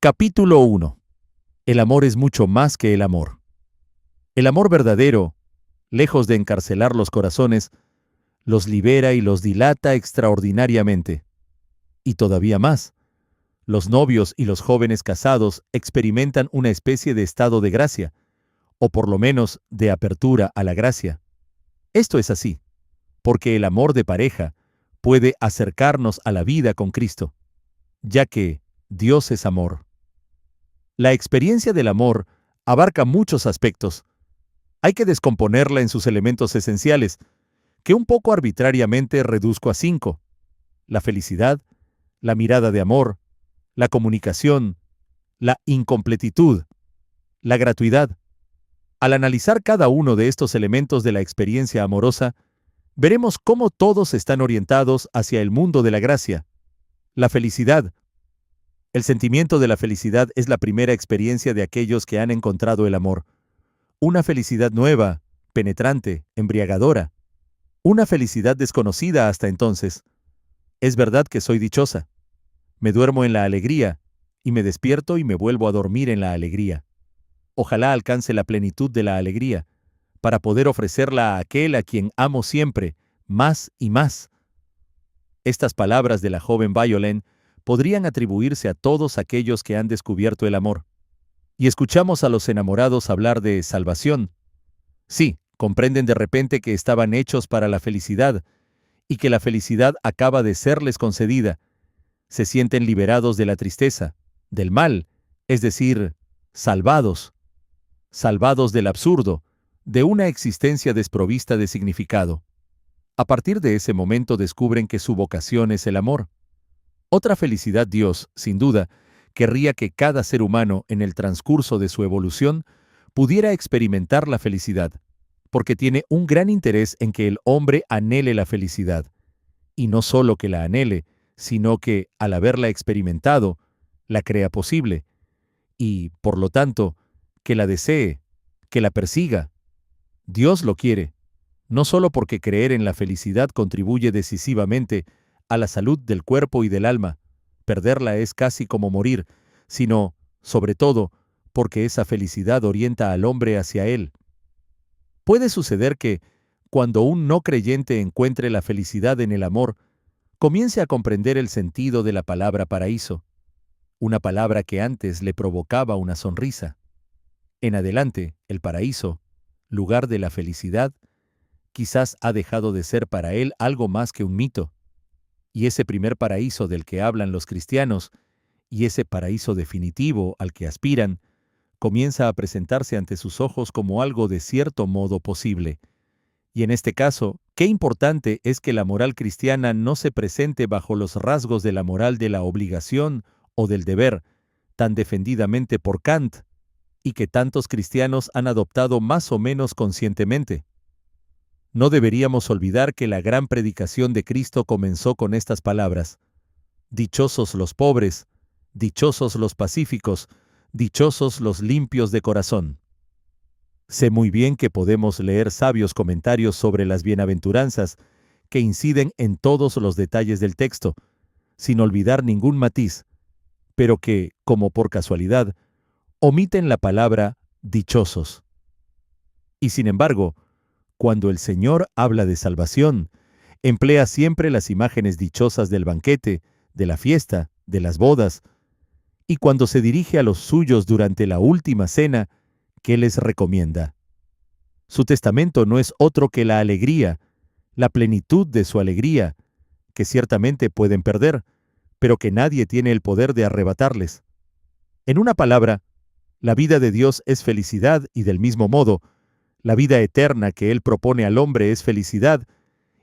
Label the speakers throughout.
Speaker 1: Capítulo 1. El amor es mucho más que el amor. El amor verdadero, lejos de encarcelar los corazones, los libera y los dilata extraordinariamente. Y todavía más, los novios y los jóvenes casados experimentan una especie de estado de gracia, o por lo menos de apertura a la gracia. Esto es así, porque el amor de pareja puede acercarnos a la vida con Cristo, ya que Dios es amor. La experiencia del amor abarca muchos aspectos. Hay que descomponerla en sus elementos esenciales, que un poco arbitrariamente reduzco a 5: la felicidad, la mirada de amor, la comunicación, la incompletitud, la gratuidad. Al analizar cada uno de estos elementos de la experiencia amorosa, veremos cómo todos están orientados hacia el mundo de la gracia. La felicidad. El sentimiento de la felicidad es la primera experiencia de aquellos que han encontrado el amor. Una felicidad nueva, penetrante, embriagadora. Una felicidad desconocida hasta entonces. Es verdad que soy dichosa. Me duermo en la alegría, y me despierto y me vuelvo a dormir en la alegría. Ojalá alcance la plenitud de la alegría, para poder ofrecerla a aquel a quien amo siempre, más y más. Estas palabras de la joven Violén podrían atribuirse a todos aquellos que han descubierto el amor. Y escuchamos a los enamorados hablar de salvación. Sí, comprenden de repente que estaban hechos para la felicidad, y que la felicidad acaba de serles concedida. Se sienten liberados de la tristeza, del mal, es decir, salvados. Salvados del absurdo, de una existencia desprovista de significado. A partir de ese momento descubren que su vocación es el amor. Otra felicidad Dios, sin duda, querría que cada ser humano en el transcurso de su evolución pudiera experimentar la felicidad, porque tiene un gran interés en que el hombre anhele la felicidad, y no solo que la anhele, sino que, al haberla experimentado, la crea posible, y, por lo tanto, que la desee, que la persiga. Dios lo quiere, no solo porque creer en la felicidad contribuye decisivamente a la salud del cuerpo y del alma, perderla es casi como morir, sino, sobre todo, porque esa felicidad orienta al hombre hacia Él. Puede suceder que, cuando un no creyente encuentre la felicidad en el amor, comience a comprender el sentido de la palabra paraíso, una palabra que antes le provocaba una sonrisa. En adelante, el paraíso, lugar de la felicidad, quizás ha dejado de ser para él algo más que un mito. Y ese primer paraíso del que hablan los cristianos, y ese paraíso definitivo al que aspiran, comienza a presentarse ante sus ojos como algo de cierto modo posible. Y en este caso, qué importante es que la moral cristiana no se presente bajo los rasgos de la moral de la obligación o del deber, tan defendidamente por Kant, y que tantos cristianos han adoptado más o menos conscientemente. No deberíamos olvidar que la gran predicación de Cristo comenzó con estas palabras: dichosos los pobres, dichosos los pacíficos, dichosos los limpios de corazón. Sé muy bien que podemos leer sabios comentarios sobre las bienaventuranzas que inciden en todos los detalles del texto, sin olvidar ningún matiz, pero que, como por casualidad, omiten la palabra dichosos. Y sin embargo, cuando el Señor habla de salvación, emplea siempre las imágenes dichosas del banquete, de la fiesta, de las bodas, y cuando se dirige a los suyos durante la última cena, ¿qué les recomienda? Su testamento no es otro que la alegría, la plenitud de su alegría, que ciertamente pueden perder, pero que nadie tiene el poder de arrebatarles. En una palabra, la vida de Dios es felicidad y del mismo modo, la vida eterna que Él propone al hombre es felicidad,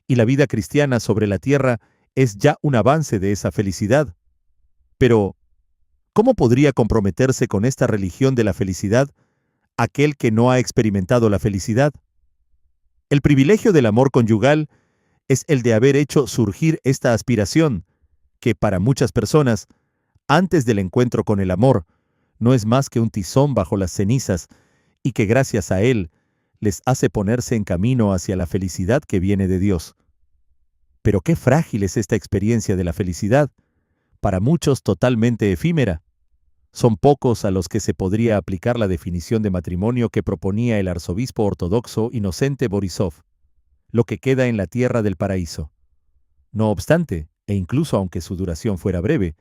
Speaker 1: y la vida cristiana sobre la tierra es ya un avance de esa felicidad. Pero, ¿cómo podría comprometerse con esta religión de la felicidad aquel que no ha experimentado la felicidad? El privilegio del amor conyugal es el de haber hecho surgir esta aspiración, que para muchas personas, antes del encuentro con el amor, no es más que un tizón bajo las cenizas, y que gracias a él les hace ponerse en camino hacia la felicidad que viene de Dios. Pero qué frágil es esta experiencia de la felicidad, para muchos totalmente efímera. Son pocos a los que se podría aplicar la definición de matrimonio que proponía el arzobispo ortodoxo Inocente Borisov, lo que queda en la tierra del paraíso. No obstante, e incluso aunque su duración fuera breve,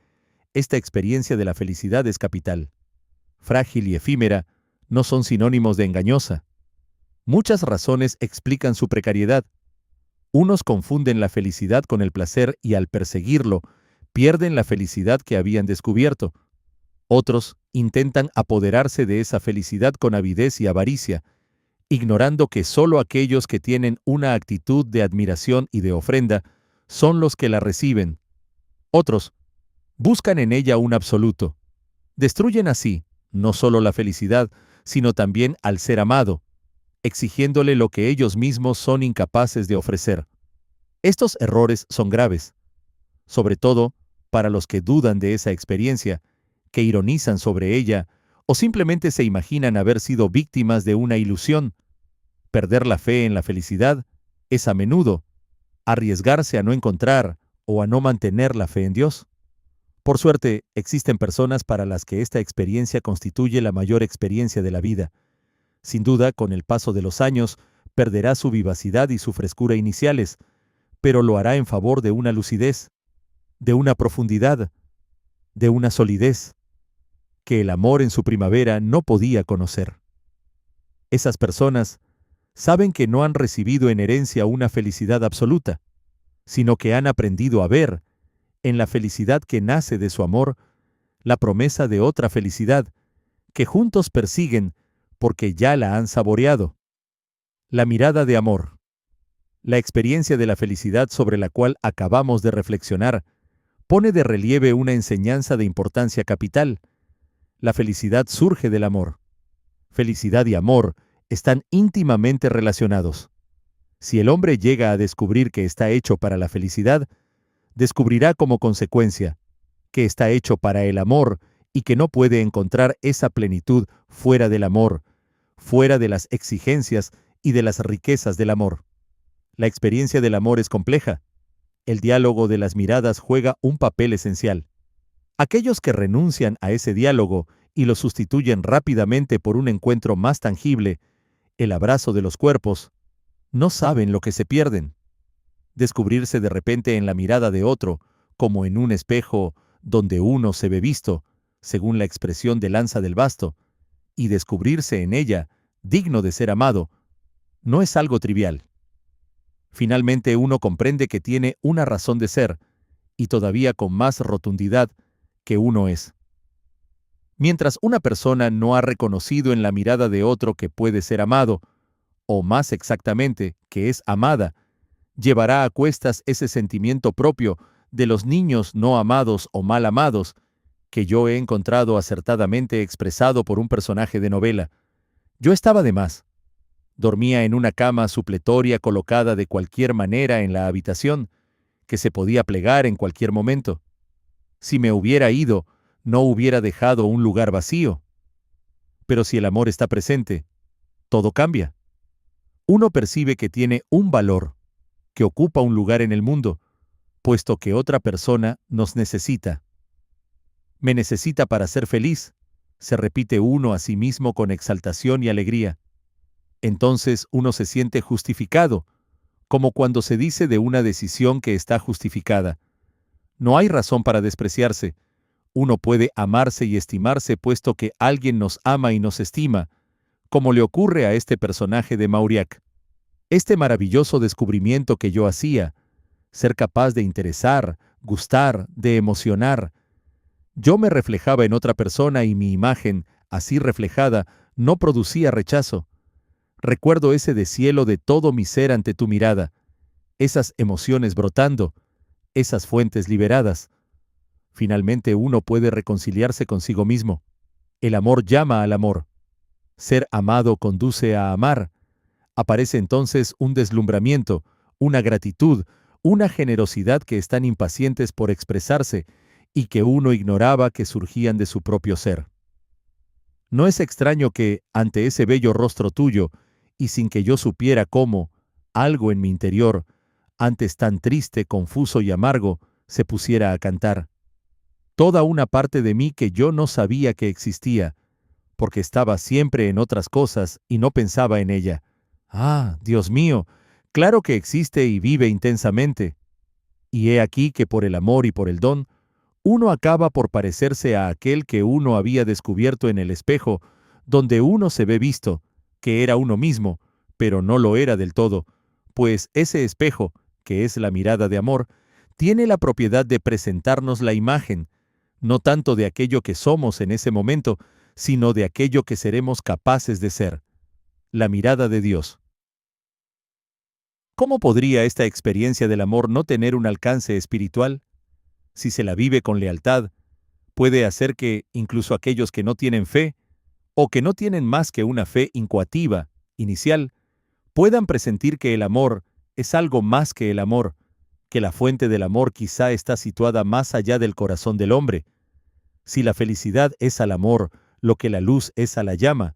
Speaker 1: esta experiencia de la felicidad es capital. Frágil y efímera, no son sinónimos de engañosa. Muchas razones explican su precariedad. Unos confunden la felicidad con el placer y al perseguirlo, pierden la felicidad que habían descubierto. Otros intentan apoderarse de esa felicidad con avidez y avaricia, ignorando que solo aquellos que tienen una actitud de admiración y de ofrenda son los que la reciben. Otros buscan en ella un absoluto. Destruyen así no solo la felicidad, sino también al ser amado, exigiéndole lo que ellos mismos son incapaces de ofrecer. Estos errores son graves, sobre todo para los que dudan de esa experiencia, que ironizan sobre ella o simplemente se imaginan haber sido víctimas de una ilusión. Perder la fe en la felicidad es a menudo arriesgarse a no encontrar o a no mantener la fe en Dios. Por suerte, existen personas para las que esta experiencia constituye la mayor experiencia de la vida. Sin duda, con el paso de los años, perderá su vivacidad y su frescura iniciales, pero lo hará en favor de una lucidez, de una profundidad, de una solidez, que el amor en su primavera no podía conocer. Esas personas saben que no han recibido en herencia una felicidad absoluta, sino que han aprendido a ver, en la felicidad que nace de su amor, la promesa de otra felicidad, que juntos persiguen porque ya la han saboreado. La mirada de amor. La experiencia de la felicidad sobre la cual acabamos de reflexionar pone de relieve una enseñanza de importancia capital. La felicidad surge del amor. Felicidad y amor están íntimamente relacionados. Si el hombre llega a descubrir que está hecho para la felicidad, descubrirá como consecuencia que está hecho para el amor y que no puede encontrar esa plenitud fuera del amor, fuera de las exigencias y de las riquezas del amor. La experiencia del amor es compleja. El diálogo de las miradas juega un papel esencial. Aquellos que renuncian a ese diálogo y lo sustituyen rápidamente por un encuentro más tangible, el abrazo de los cuerpos, no saben lo que se pierden. Descubrirse de repente en la mirada de otro, como en un espejo donde uno se ve visto, según la expresión de Lanza del Basto, y descubrirse en ella, digno de ser amado, no es algo trivial. Finalmente uno comprende que tiene una razón de ser, y todavía con más rotundidad, que uno es. Mientras una persona no ha reconocido en la mirada de otro que puede ser amado, o más exactamente, que es amada, llevará a cuestas ese sentimiento propio de los niños no amados o mal amados, que yo he encontrado acertadamente expresado por un personaje de novela. Yo estaba de más. Dormía en una cama supletoria colocada de cualquier manera en la habitación, que se podía plegar en cualquier momento. Si me hubiera ido, no hubiera dejado un lugar vacío. Pero si el amor está presente, todo cambia. Uno percibe que tiene un valor, que ocupa un lugar en el mundo, puesto que otra persona nos necesita. Me necesita para ser feliz, se repite uno a sí mismo con exaltación y alegría. Entonces uno se siente justificado, como cuando se dice de una decisión que está justificada. No hay razón para despreciarse. Uno puede amarse y estimarse puesto que alguien nos ama y nos estima, como le ocurre a este personaje de Mauriac. Este maravilloso descubrimiento que yo hacía, ser capaz de interesar, gustar, de emocionar. Yo me reflejaba en otra persona y mi imagen, así reflejada, no producía rechazo. Recuerdo ese deshielo de todo mi ser ante tu mirada, esas emociones brotando, esas fuentes liberadas. Finalmente uno puede reconciliarse consigo mismo. El amor llama al amor. Ser amado conduce a amar. Aparece entonces un deslumbramiento, una gratitud, una generosidad que están impacientes por expresarse y que uno ignoraba que surgían de su propio ser. No es extraño que, ante ese bello rostro tuyo, y sin que yo supiera cómo, algo en mi interior, antes tan triste, confuso y amargo, se pusiera a cantar. toda una parte de mí que yo no sabía que existía, porque estaba siempre en otras cosas y no pensaba en ella. Ah, Dios mío, claro que existe y vive intensamente. Y he aquí que por el amor y por el don, uno acaba por parecerse a aquel que uno había descubierto en el espejo, donde uno se ve visto, que era uno mismo, pero no lo era del todo, pues ese espejo, que es la mirada de amor, tiene la propiedad de presentarnos la imagen, no tanto de aquello que somos en ese momento, sino de aquello que seremos capaces de ser, la mirada de Dios. ¿Cómo podría esta experiencia del amor no tener un alcance espiritual? Si se la vive con lealtad, puede hacer que, incluso aquellos que no tienen fe, o que no tienen más que una fe incoativa, inicial, puedan presentir que el amor es algo más que el amor, que la fuente del amor quizá está situada más allá del corazón del hombre. Si la felicidad es al amor lo que la luz es a la llama,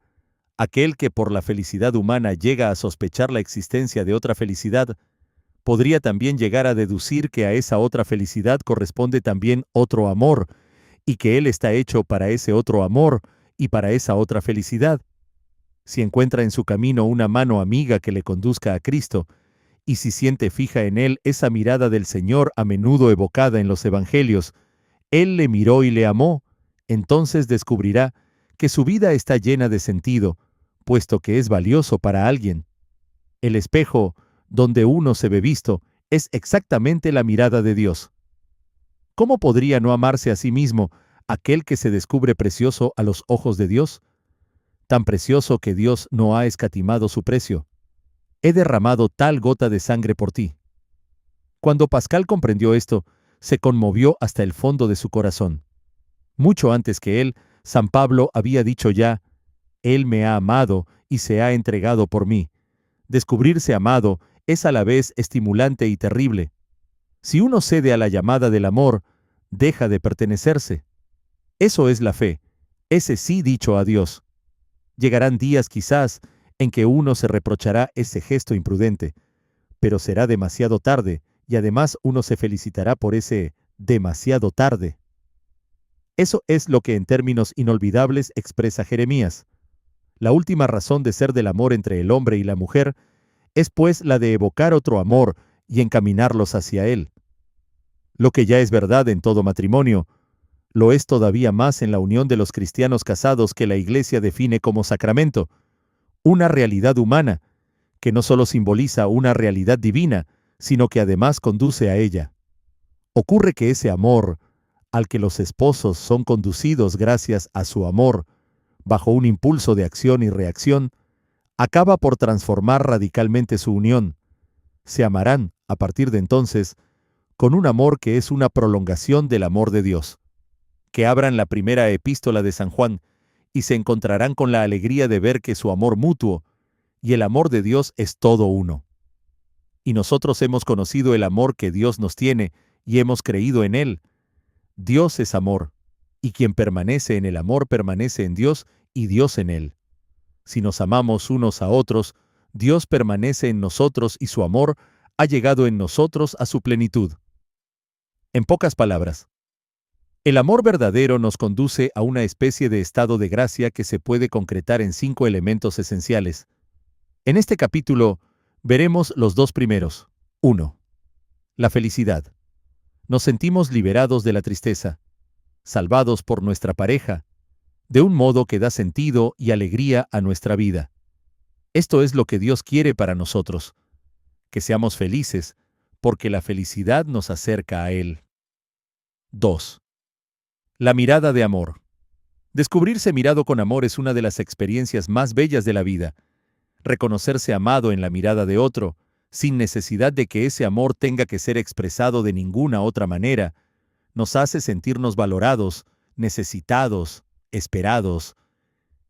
Speaker 1: aquel que por la felicidad humana llega a sospechar la existencia de otra felicidad, podría también llegar a deducir que a esa otra felicidad corresponde también otro amor, y que él está hecho para ese otro amor y para esa otra felicidad. Si encuentra en su camino una mano amiga que le conduzca a Cristo, y si siente fija en él esa mirada del Señor a menudo evocada en los Evangelios, él le miró y le amó, entonces descubrirá que su vida está llena de sentido, puesto que es valioso para alguien. El espejo, donde uno se ve visto, es exactamente la mirada de Dios. ¿Cómo podría no amarse a sí mismo aquel que se descubre precioso a los ojos de Dios? Tan precioso que Dios no ha escatimado su precio. He derramado tal gota de sangre por ti. Cuando Pascal comprendió esto, se conmovió hasta el fondo de su corazón. Mucho antes que él, San Pablo había dicho ya, Él me ha amado y se ha entregado por mí. Descubrirse amado es a la vez estimulante y terrible. Si uno cede a la llamada del amor, deja de pertenecerse. Eso es la fe, ese sí dicho a Dios. Llegarán días quizás en que uno se reprochará ese gesto imprudente, pero será demasiado tarde y además uno se felicitará por ese demasiado tarde. Eso es lo que en términos inolvidables expresa Jeremías. La última razón de ser del amor entre el hombre y la mujer es pues la de evocar otro amor y encaminarlos hacia él. Lo que ya es verdad en todo matrimonio, lo es todavía más en la unión de los cristianos casados que la Iglesia define como sacramento, una realidad humana, que no solo simboliza una realidad divina, sino que además conduce a ella. Ocurre que ese amor, al que los esposos son conducidos gracias a su amor, bajo un impulso de acción y reacción, acaba por transformar radicalmente su unión. Se amarán, a partir de entonces, con un amor que es una prolongación del amor de Dios. Que abran la primera epístola de San Juan y se encontrarán con la alegría de ver que su amor mutuo y el amor de Dios es todo uno. Y nosotros hemos conocido el amor que Dios nos tiene y hemos creído en él. Dios es amor, y quien permanece en el amor permanece en Dios y Dios en él. Si nos amamos unos a otros, Dios permanece en nosotros y su amor ha llegado en nosotros a su plenitud. En pocas palabras, el amor verdadero nos conduce a una especie de estado de gracia que se puede concretar en 5 elementos esenciales. En este capítulo veremos los 2 primeros. 1. La felicidad. Nos sentimos liberados de la tristeza, salvados por nuestra pareja, de un modo que da sentido y alegría a nuestra vida. Esto es lo que Dios quiere para nosotros, que seamos felices, porque la felicidad nos acerca a Él. 2. La mirada de amor. Descubrirse mirado con amor es una de las experiencias más bellas de la vida. Reconocerse amado en la mirada de otro, sin necesidad de que ese amor tenga que ser expresado de ninguna otra manera, nos hace sentirnos valorados, necesitados, esperados.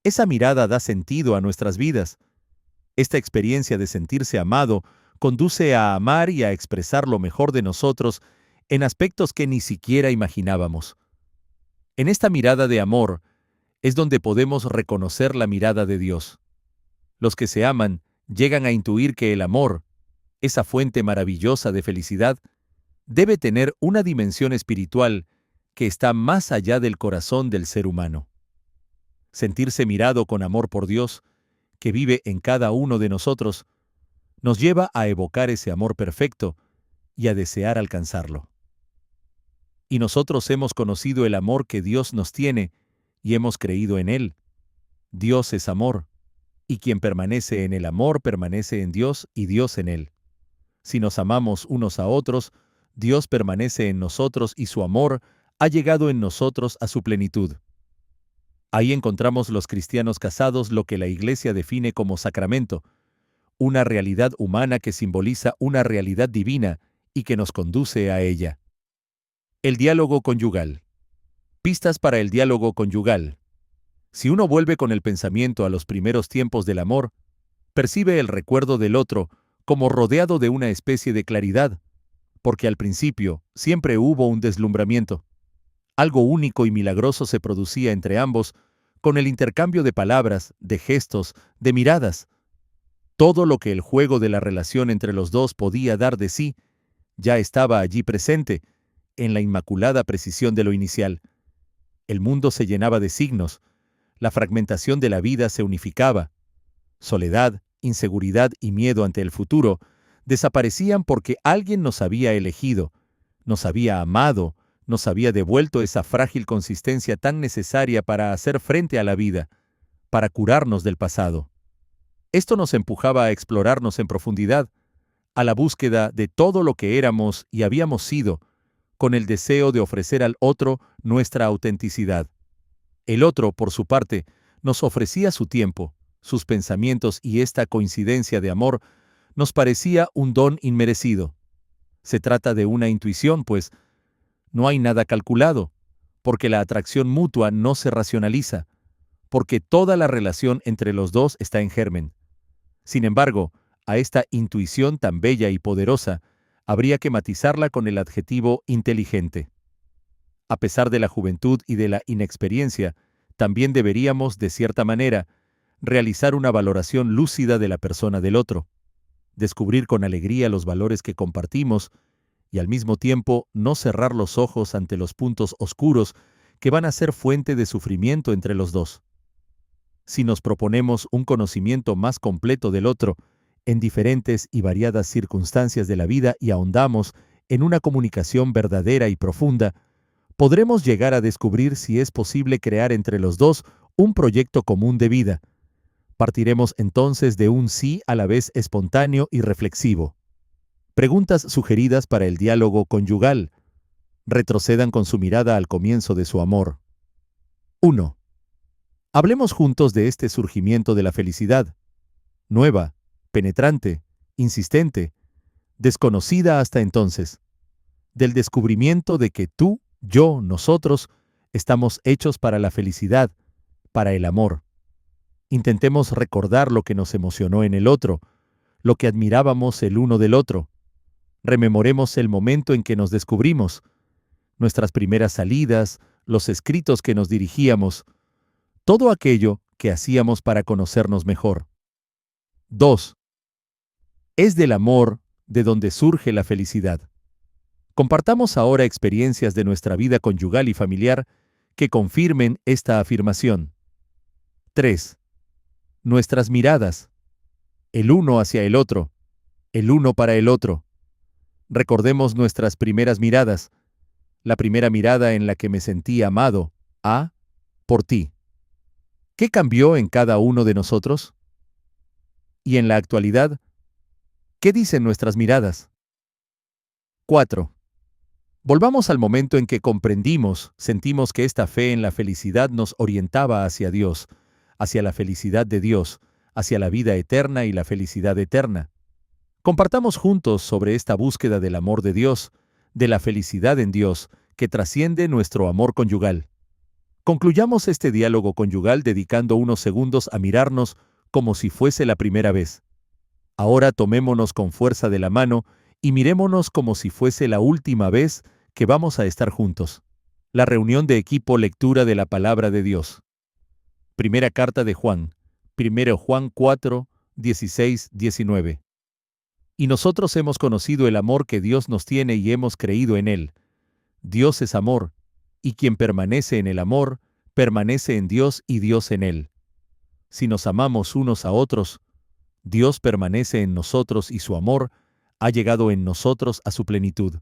Speaker 1: Esa mirada da sentido a nuestras vidas. Esta experiencia de sentirse amado conduce a amar y a expresar lo mejor de nosotros en aspectos que ni siquiera imaginábamos. En esta mirada de amor es donde podemos reconocer la mirada de Dios. Los que se aman llegan a intuir que el amor, esa fuente maravillosa de felicidad, debe tener una dimensión espiritual que está más allá del corazón del ser humano. Sentirse mirado con amor por Dios, que vive en cada uno de nosotros, nos lleva a evocar ese amor perfecto y a desear alcanzarlo. Y nosotros hemos conocido el amor que Dios nos tiene y hemos creído en Él. Dios es amor, y quien permanece en el amor permanece en Dios y Dios en él. Si nos amamos unos a otros, Dios permanece en nosotros y su amor ha llegado en nosotros a su plenitud. Ahí encontramos los cristianos casados lo que la Iglesia define como sacramento, una realidad humana que simboliza una realidad divina y que nos conduce a ella. El diálogo conyugal. Pistas para el diálogo conyugal. Si uno vuelve con el pensamiento a los primeros tiempos del amor, percibe el recuerdo del otro como rodeado de una especie de claridad, porque al principio siempre hubo un deslumbramiento. Algo único y milagroso se producía entre ambos, con el intercambio de palabras, de gestos, de miradas. Todo lo que el juego de la relación entre los dos podía dar de sí, ya estaba allí presente, en la inmaculada precisión de lo inicial. El mundo se llenaba de signos, la fragmentación de la vida se unificaba. Soledad, inseguridad y miedo ante el futuro desaparecían porque alguien nos había elegido, nos había amado, nos había devuelto esa frágil consistencia tan necesaria para hacer frente a la vida, para curarnos del pasado. Esto nos empujaba a explorarnos en profundidad, a la búsqueda de todo lo que éramos y habíamos sido, con el deseo de ofrecer al otro nuestra autenticidad. El otro, por su parte, nos ofrecía su tiempo, sus pensamientos y esta coincidencia de amor nos parecía un don inmerecido. Se trata de una intuición, pues no hay nada calculado, porque la atracción mutua no se racionaliza, porque toda la relación entre los dos está en germen. Sin embargo, a esta intuición tan bella y poderosa, habría que matizarla con el adjetivo inteligente. A pesar de la juventud y de la inexperiencia, también deberíamos, de cierta manera, realizar una valoración lúcida de la persona del otro, descubrir con alegría los valores que compartimos y al mismo tiempo no cerrar los ojos ante los puntos oscuros que van a ser fuente de sufrimiento entre los dos. Si nos proponemos un conocimiento más completo del otro, en diferentes y variadas circunstancias de la vida y ahondamos en una comunicación verdadera y profunda, podremos llegar a descubrir si es posible crear entre los dos un proyecto común de vida. Partiremos entonces de un sí a la vez espontáneo y reflexivo. Preguntas sugeridas para el diálogo conyugal. Retrocedan con su mirada al comienzo de su amor. 1. Hablemos juntos de este surgimiento de la felicidad. Nueva, penetrante, insistente, desconocida hasta entonces. Del descubrimiento de que tú, yo, nosotros, estamos hechos para la felicidad, para el amor. Intentemos recordar lo que nos emocionó en el otro, lo que admirábamos el uno del otro. Rememoremos el momento en que nos descubrimos, nuestras primeras salidas, los escritos que nos dirigíamos, todo aquello que hacíamos para conocernos mejor. 2. Es del amor de donde surge la felicidad. Compartamos ahora experiencias de nuestra vida conyugal y familiar que confirmen esta afirmación. 3. Nuestras miradas. El uno hacia el otro, el uno para el otro. Recordemos nuestras primeras miradas. La primera mirada en la que me sentí amado, por ti. ¿Qué cambió en cada uno de nosotros? Y en la actualidad, ¿qué dicen nuestras miradas? 4. Volvamos al momento en que comprendimos, sentimos que esta fe en la felicidad nos orientaba hacia Dios, hacia la felicidad de Dios, hacia la vida eterna y la felicidad eterna. Compartamos juntos sobre esta búsqueda del amor de Dios, de la felicidad en Dios, que trasciende nuestro amor conyugal. Concluyamos este diálogo conyugal dedicando unos segundos a mirarnos como si fuese la primera vez. Ahora tomémonos con fuerza de la mano y mirémonos como si fuese la última vez que vamos a estar juntos. La reunión de equipo lectura de la palabra de Dios. Primera carta de Juan, 1 Juan 4, 16, 19. Y nosotros hemos conocido el amor que Dios nos tiene y hemos creído en Él. Dios es amor, y quien permanece en el amor, permanece en Dios y Dios en él. Si nos amamos unos a otros, Dios permanece en nosotros y su amor ha llegado en nosotros a su plenitud.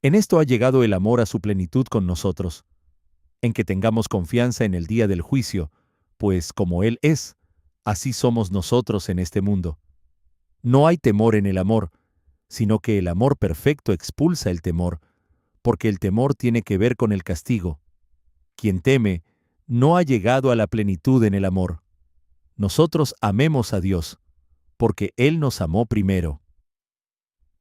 Speaker 1: En esto ha llegado el amor a su plenitud con nosotros, en que tengamos confianza en el día del juicio, pues como Él es, así somos nosotros en este mundo. No hay temor en el amor, sino que el amor perfecto expulsa el temor, porque el temor tiene que ver con el castigo. Quien teme no ha llegado a la plenitud en el amor. Nosotros amemos a Dios, porque Él nos amó primero.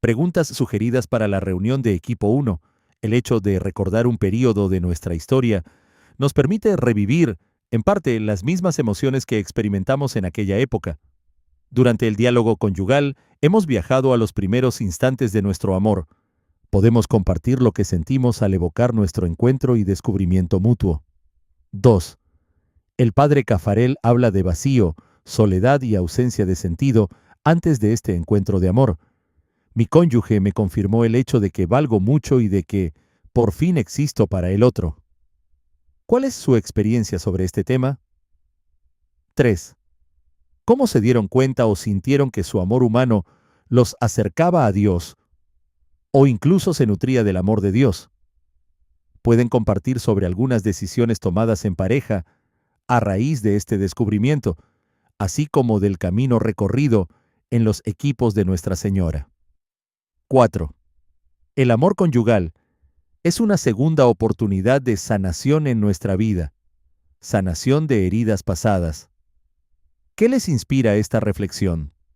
Speaker 1: Preguntas sugeridas para la reunión de Equipo 1. El hecho de recordar un período de nuestra historia nos permite revivir, en parte, las mismas emociones que experimentamos en aquella época. Durante el diálogo conyugal, hemos viajado a los primeros instantes de nuestro amor. Podemos compartir lo que sentimos al evocar nuestro encuentro y descubrimiento mutuo. 2. El padre Cafarel habla de vacío, soledad y ausencia de sentido antes de este encuentro de amor. Mi cónyuge me confirmó el hecho de que valgo mucho y de que, por fin, existo para el otro. ¿Cuál es su experiencia sobre este tema? 3. ¿Cómo se dieron cuenta o sintieron que su amor humano los acercaba a Dios o incluso se nutría del amor de Dios? Pueden compartir sobre algunas decisiones tomadas en pareja a raíz de este descubrimiento, así como del camino recorrido en los equipos de Nuestra Señora. 4. El amor conyugal es una segunda oportunidad de sanación en nuestra vida, sanación de heridas pasadas. ¿Qué les inspira esta reflexión?